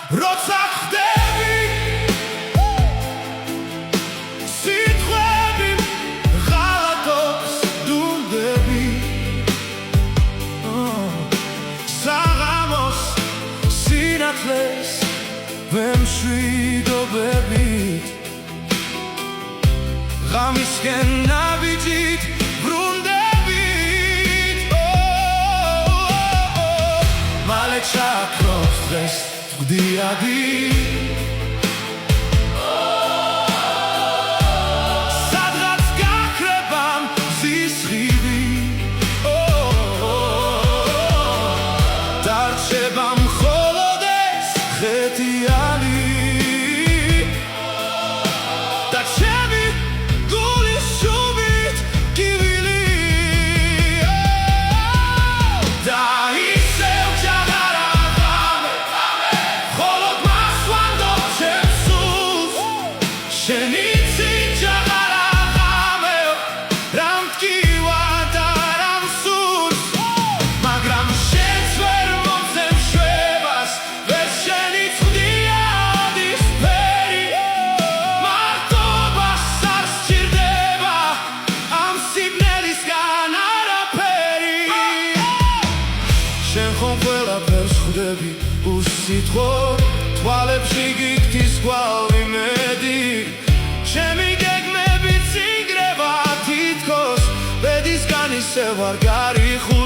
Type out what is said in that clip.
როცა ხდები სიტყვები ღალატობს დუნდები საღამოს სინათლეს ვემშვიდობებით ღამისკენ ნაბიჯით ბრუნდებით მალე ჩაქრობს დღეს Diadi სადღაც გაქრებამ სისხლი დარჩება მხოლოდ ეს ხეთიანი და ჩემი გულის შუბით კივილი და ისევ ჯაღარა შენიცი ჯაღარა ღამე რამ მტკივა და რამ სურს მაგრამ შენც ვერ მომცემ შვებას ვერ შენიცვდია ოდის ფერი მარტობას არ სჭირდება ამ სიბნელისგან არაფერი შენ ხომ ყველაფერს ხვდები უსიტყვო თვალებში გიგთის გვალვი მედი ჩემი გეგმებით სიგრევა თითქოს ბედისგან ისევ არ გარიხულ